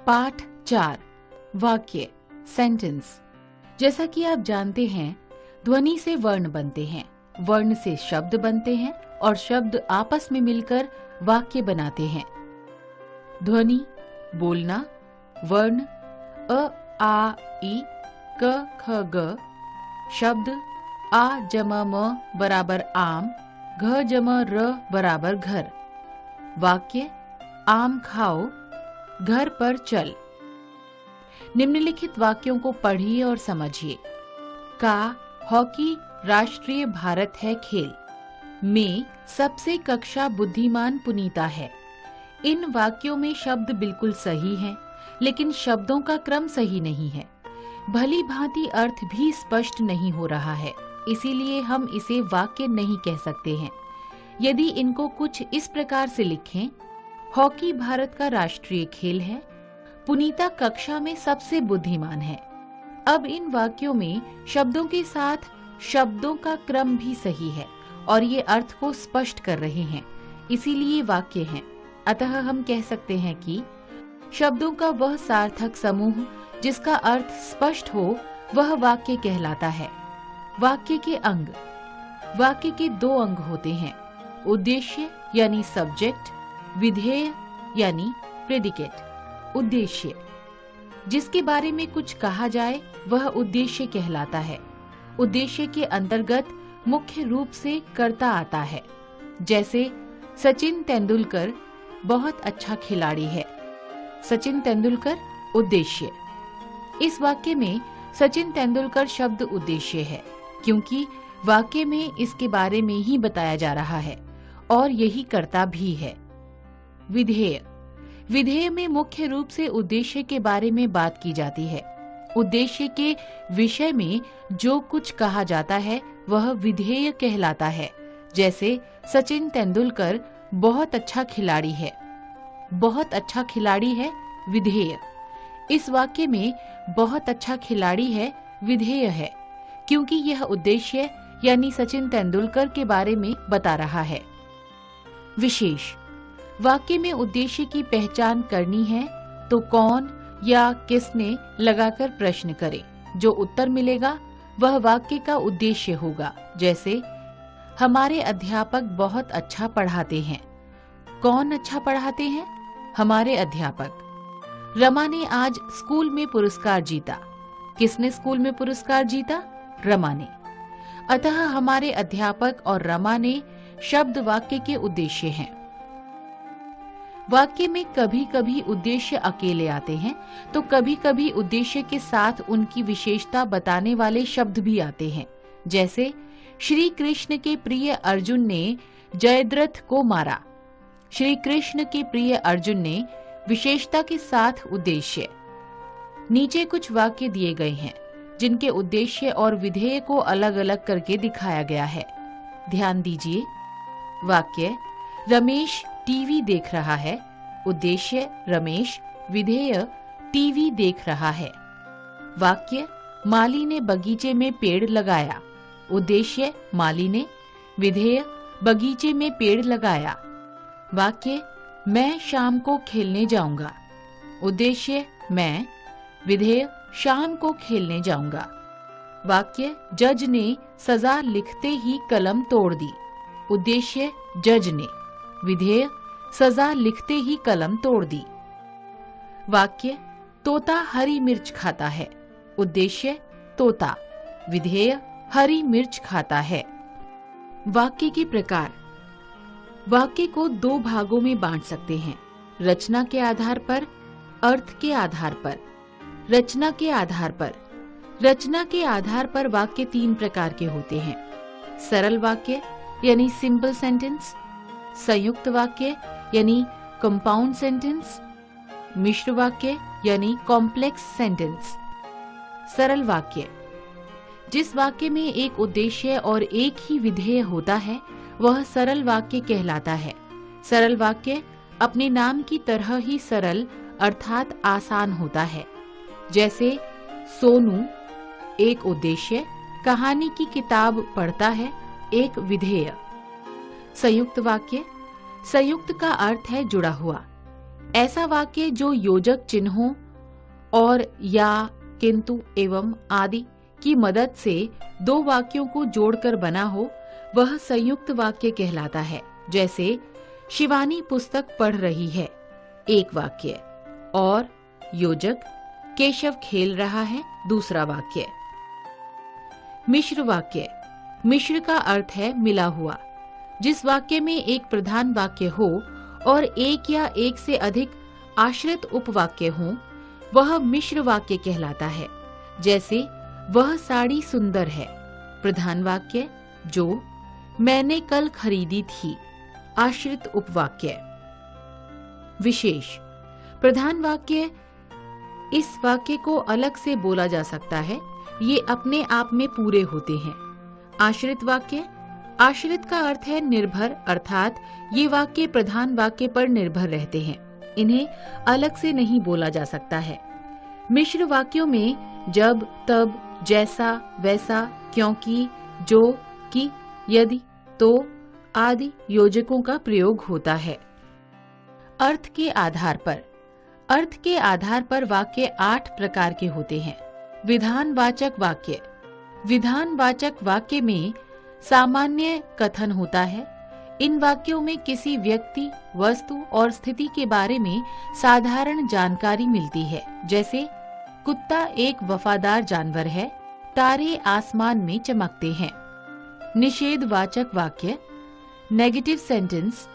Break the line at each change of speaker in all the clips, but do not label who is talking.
पाठ 4 वाक्य सेंटेंस। जैसा कि आप जानते हैं, ध्वनि से वर्ण बनते हैं, वर्ण से शब्द बनते हैं और शब्द आपस में मिलकर वाक्य बनाते हैं। ध्वनि बोलना, वर्ण अ आ ई क ख ग, शब्द आ जमा म बराबर आम, घ जमा र बराबर घर। वाक्य आम खाओ, घर पर चल। निम्नलिखित वाक्यों को पढ़िए और समझिए। का हॉकी राष्ट्रीय भारत है खेल। में सबसे कक्षा बुद्धिमान पुनीता है। इन वाक्यों में शब्द बिल्कुल सही हैं, लेकिन शब्दों का क्रम सही नहीं है। भली भांति अर्थ भी स्पष्ट नहीं हो रहा है, इसीलिए हम इसे वाक्य नहीं कह सकते हैं। यदि इनको कुछ इस प्रकार से लिखें, हॉकी भारत का राष्ट्रीय खेल है, पुनीता कक्षा में सबसे बुद्धिमान है। अब इन वाक्यों में शब्दों के साथ शब्दों का क्रम भी सही है और ये अर्थ को स्पष्ट कर रहे हैं, इसीलिए वाक्य हैं। अतः हम कह सकते हैं कि शब्दों का वह सार्थक समूह जिसका अर्थ स्पष्ट हो वह वाक्य कहलाता है। वाक्य के अंग। वाक्य के 2 अंग होते हैं, उद्देश्य यानी सब्जेक्ट, विधेय यानी प्रेडिकेट। उद्देश्य जिसके बारे में कुछ कहा जाए वह उद्देश्य कहलाता है। उद्देश्य के अंतर्गत मुख्य रूप से कर्ता आता है। जैसे सचिन तेंदुलकर बहुत अच्छा खिलाड़ी है। सचिन तेंदुलकर उद्देश्य। इस वाक्य में सचिन तेंदुलकर शब्द उद्देश्य है, क्योंकि वाक्य में इसके बारे में ही बताया जा रहा है और यही कर्ता भी है। विधेय। विधेय में मुख्य रूप से उद्देश्य के बारे में बात की जाती है। उद्देश्य के विषय में जो कुछ कहा जाता है वह विधेय कहलाता है। जैसे सचिन तेंदुलकर बहुत अच्छा खिलाड़ी है। बहुत अच्छा खिलाड़ी है विधेय। इस वाक्य में बहुत अच्छा खिलाड़ी है विधेय है, क्योंकि यह उद्देश्य यानी सचिन तेंदुलकर के बारे में बता रहा है। विशेष। वाक्य में उद्देश्य की पहचान करनी है तो कौन या किसने लगाकर प्रश्न करें। जो उत्तर मिलेगा वह वाक्य का उद्देश्य होगा। जैसे हमारे अध्यापक बहुत अच्छा पढ़ाते हैं। कौन अच्छा पढ़ाते हैं? हमारे अध्यापक। रमा ने आज स्कूल में पुरस्कार जीता। किसने स्कूल में पुरस्कार जीता? रमा ने। अतः हमारे अध्यापक और रमा ने शब्द वाक्य के उद्देश्य हैं। वाक्य में कभी कभी उद्देश्य अकेले आते हैं तो कभी कभी उद्देश्य के साथ उनकी विशेषता बताने वाले शब्द भी आते हैं। जैसे श्री कृष्ण के प्रिय अर्जुन ने जयद्रथ को मारा। श्री कृष्ण के प्रिय अर्जुन ने विशेषता के साथ उद्देश्य। नीचे कुछ वाक्य दिए गए हैं जिनके उद्देश्य और विधेय को अलग अलग करके दिखाया गया है। ध्यान दीजिए। वाक्य रमेश टीवी देख रहा है। उद्देश्य रमेश, विधेय टीवी देख रहा है। वाक्य माली ने बगीचे में पेड़ लगाया। उद्देश्य माली ने, विधेय बगीचे में पेड़ लगाया। वाक्य मैं शाम को खेलने जाऊंगा। उद्देश्य मैं, विधेय शाम को खेलने जाऊंगा। वाक्य जज ने सजा लिखते ही कलम तोड़ दी। उद्देश्य जज ने, विधेय सजा लिखते ही कलम तोड़ दी। वाक्य तोता हरी मिर्च खाता है। उद्देश्य तोता, विधेय हरी मिर्च खाता है। वाक्य के प्रकार। वाक्य को 2 भागों में बांट सकते हैं, रचना के आधार पर, अर्थ के आधार पर। रचना के आधार पर। रचना के आधार पर वाक्य 3 प्रकार के होते हैं। सरल वाक्य यानी सिंपल सेंटेंस, संयुक्त वाक्य यानी कंपाउंड सेंटेंस, मिश्र वाक्य यानी कॉम्प्लेक्स सेंटेंस। सरल वाक्य। जिस वाक्य में एक उद्देश्य और एक ही विधेय होता है वह सरल वाक्य कहलाता है। सरल वाक्य अपने नाम की तरह ही सरल अर्थात आसान होता है। जैसे सोनू एक उद्देश्य, कहानी की किताब पढ़ता है एक विधेय। संयुक्त वाक्य। संयुक्त का अर्थ है जुड़ा हुआ। ऐसा वाक्य जो योजक चिन्हों और, या, किंतु, एवं आदि की मदद से दो वाक्यों को जोड़कर बना हो, वह संयुक्त वाक्य कहलाता है। जैसे शिवानी पुस्तक पढ़ रही है, एक वाक्य, और योजक केशव खेल रहा है, दूसरा वाक्य। मिश्र वाक्य। मिश्र का अर्थ है मिला हुआ। जिस वाक्य में एक प्रधान वाक्य हो और एक या एक से अधिक आश्रित उपवाक्य हों, वह मिश्र वाक्य कहलाता है। जैसे वह साड़ी सुंदर है, प्रधान वाक्य, जो मैंने कल खरीदी थी, आश्रित उपवाक्य। विशेष। प्रधान वाक्य, इस वाक्य को अलग से बोला जा सकता है, ये अपने आप में पूरे होते हैं। आश्रित वाक्य। आश्रित का अर्थ है निर्भर, अर्थात ये वाक्य प्रधान वाक्य पर निर्भर रहते हैं, इन्हें अलग से नहीं बोला जा सकता है। मिश्र वाक्यों में जब, तब, जैसा, वैसा, क्योंकि, जो, कि, यदि, तो आदि योजकों का प्रयोग होता है। अर्थ के आधार पर। अर्थ के आधार पर वाक्य 8 प्रकार के होते हैं। विधानवाचक वाक्य। विधानवाचक वाक्य में सामान्य कथन होता है। इन वाक्यों में किसी व्यक्ति, वस्तु और स्थिति के बारे में साधारण जानकारी मिलती है। जैसे कुत्ता एक वफादार जानवर है, तारे आसमान में चमकते हैं। निषेधवाचक वाक्य, नेगेटिव सेंटेंस।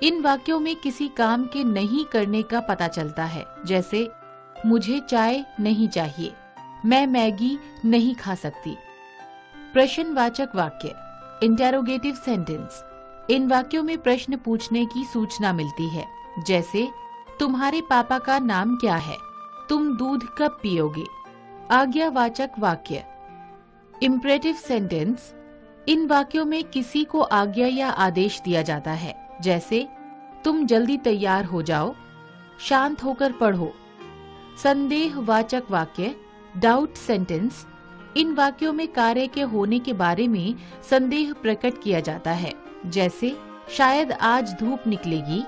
इन वाक्यों में किसी काम के नहीं करने का पता चलता है। जैसे मुझे चाय नहीं चाहिए, मैं मैगी नहीं खा सकती। प्रश्नवाचक वाक्य, इंटेरोगेटिव सेंटेंस। इन वाक्यों में प्रश्न पूछने की सूचना मिलती है। जैसे तुम्हारे पापा का नाम क्या है, तुम दूध कब पियोगे। आज्ञावाचक वाक्य, इम्परेटिव सेंटेंस। इन वाक्यों में किसी को आज्ञा या आदेश दिया जाता है। जैसे तुम जल्दी तैयार हो जाओ, शांत होकर पढ़ो। संदेहवाचक वाक्य, डाउट सेंटेंस। इन वाक्यों में कार्य के होने के बारे में संदेह प्रकट किया जाता है। जैसे शायद आज धूप निकलेगी,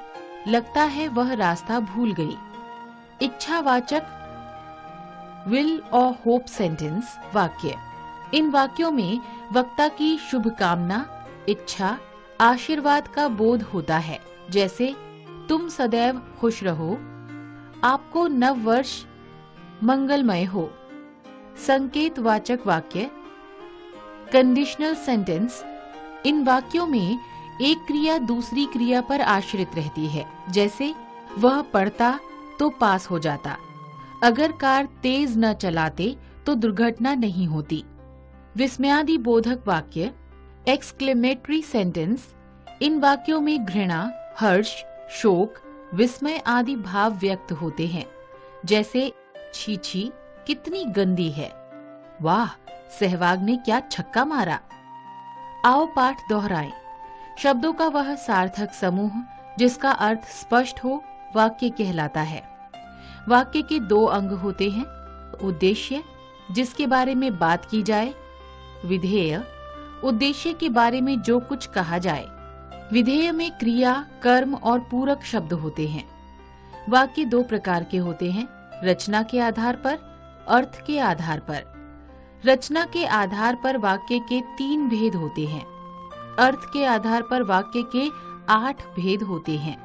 लगता है वह रास्ता भूल गई। इच्छावाचक, विल और होप सेंटेंस वाक्य। इन वाक्यों में वक्ता की शुभकामना, इच्छा, आशीर्वाद का बोध होता है। जैसे तुम सदैव खुश रहो, आपको नव वर्ष मंगलमय हो। संकेतवाचक वाक्य, कंडीशनल सेंटेंस। इन वाक्यों में एक क्रिया दूसरी क्रिया पर आश्रित रहती है। जैसे वह पढ़ता तो पास हो जाता, अगर कार तेज न चलाते तो दुर्घटना नहीं होती। विस्मयादि बोधक वाक्य, एक्सक्लेमेटरी सेंटेंस। इन वाक्यों में घृणा, हर्ष, शोक, विस्मय आदि भाव व्यक्त होते हैं। जैसे छी छी कितनी गंदी है, वाह सहवाग ने क्या छक्का मारा। आओ पाठ दोहराएं। शब्दों का वह सार्थक समूह जिसका अर्थ स्पष्ट हो, वाक्य कहलाता है। वाक्य के 2 अंग होते हैं। उद्देश्य, जिसके बारे में बात की जाए। विधेय, उद्देश्य के बारे में जो कुछ कहा जाए। विधेय में क्रिया, कर्म और पूरक शब्द होते हैं। वाक्य 2 प्रकार के होते हैं, रचना के आधार पर, अर्थ के आधार पर। रचना के आधार पर वाक्य के 3 भेद होते हैं। अर्थ के आधार पर वाक्य के 8 भेद होते हैं।